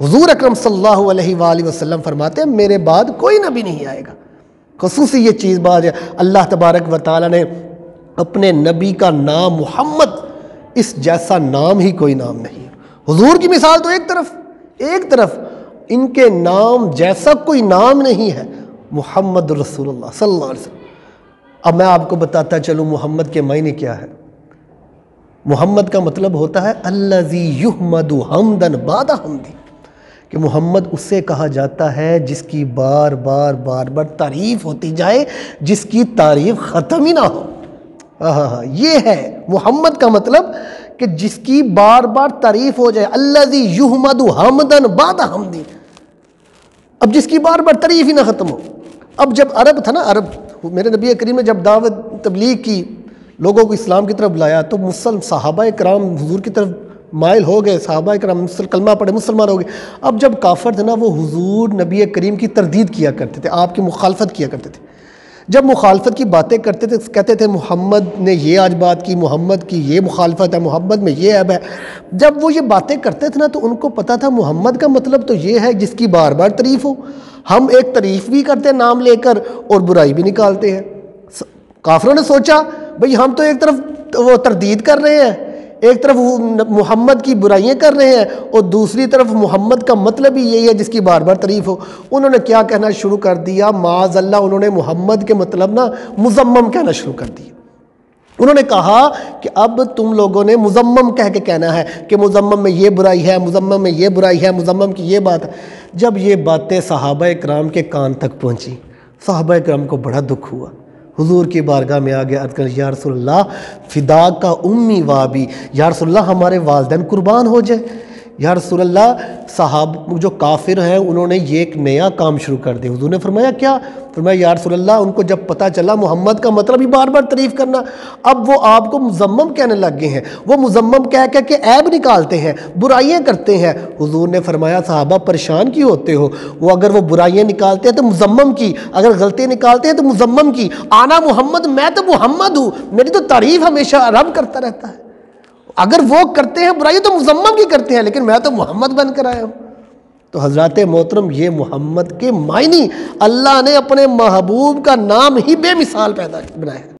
حضور اکرم صلی اللہ علیہ وآلہ وسلم فرماتے ہیں میرے بعد کوئی نبی نہیں آئے گا. خصوصی یہ چیز بات ہے اللہ تبارک و تعالیٰ نے اپنے نبی کا نام محمد، اس جیسا نام ہی کوئی نام نہیں. حضور کی مثال تو ایک طرف ان کے نام جیسا کوئی نام نہیں ہے، محمد رسول اللہ صلی اللہ علیہ وسلم. اب میں آپ کو بتاتا چلوں محمد کے معنی کیا ہے. محمد کا مطلب ہوتا ہے الذی یحمد حمدا بعد حمدی، کہ محمد اسے کہا جاتا ہے جس کی بار بار تعریف ہوتی جائے، جس کی تعریف ختم ہی نہ ہو. یہ ہے محمد کا مطلب، کہ جس کی بار بار تعریف ہو جائے. الذی یحمد حمدا بعد حمدی، اب جس کی بار بار تعریف ہی نہ ختم ہو. اب جب عرب تھا نا، عرب میرے نبی کریم نے جب دعوت تبلیغ کی، لوگوں کو اسلام کی طرف بلایا، تو صحابہ کرام حضور کی طرف مائل ہو گئے، صحابہ کرام کلمہ پڑھے مسلمان ہو گئے. اب جب کافر تھے نا، وہ حضور نبی کریم کی تردید کیا کرتے تھے، آپ کی مخالفت کیا کرتے تھے. جب مخالفت کی باتیں کرتے تھے کہتے تھے محمد نے یہ آج بات کی، محمد کی یہ مخالفت ہے، محمد میں یہ عیب ہے. جب وہ یہ باتیں کرتے تھے نا، تو ان کو پتا تھا محمد کا مطلب تو یہ ہے جس کی بار بار تعریف ہو. ہم ایک تعریف بھی کرتے ہیں نام لے کر اور برائی بھی نکالتے ہیں. کافروں نے سوچا بھئی ہم تو ایک طرف وہ تردید کر رہے ہیں، ایک طرف محمد کی برائیاں کر رہے ہیں، اور دوسری طرف محمد کا مطلب ہی یہی ہے جس کی بار بار تعریف ہو. انہوں نے کیا کہنا شروع کر دیا، معاذ اللہ، انہوں نے محمد کے مطلب نا مذمم کہنا شروع کر دیا. انہوں نے کہا کہ اب تم لوگوں نے مذمم کہہ کے کہنا ہے کہ مذمم میں یہ برائی ہے، مذمم میں یہ برائی ہے، مذمم کی یہ بات ہے. جب یہ باتیں صحابہ کرام کے کان تک پہنچی، صحابہ کرام کو بڑا دکھ ہوا. حضور کی بارگاہ میں آگے عرض کر یا رسول اللہ فدا کا امی وابی، یا رسول اللہ ہمارے والدین قربان ہو جائے. یا رسول اللہ صحابہ جو کافر ہیں انہوں نے یہ ایک نیا کام شروع کر دیا. حضور نے فرمایا کیا؟ فرمایا یا رسول اللہ ان کو جب پتہ چلا محمد کا مطلب ہی بار بار تعریف کرنا، اب وہ آپ کو مذمم کہنے لگ گئے ہیں. وہ مذمم کہہ کے عیب نکالتے ہیں، برائیاں کرتے ہیں. حضور نے فرمایا صحابہ پریشان کیوں ہوتے ہو؟ وہ اگر وہ برائیاں نکالتے ہیں تو مذمم کی، اگر غلطیاں نکالتے ہیں تو مذمم کی. آنا محمد، میں تو محمد ہوں، میری تو تعریف ہمیشہ رب کرتا رہتا ہے. اگر وہ کرتے ہیں برائی تو مذمم کی کرتے ہیں، لیکن میں تو محمد بن کر آیا ہوں. تو حضرات محترم، یہ محمد کے معنی اللہ نے اپنے محبوب کا نام ہی بے مثال پیدا بنایا ہے.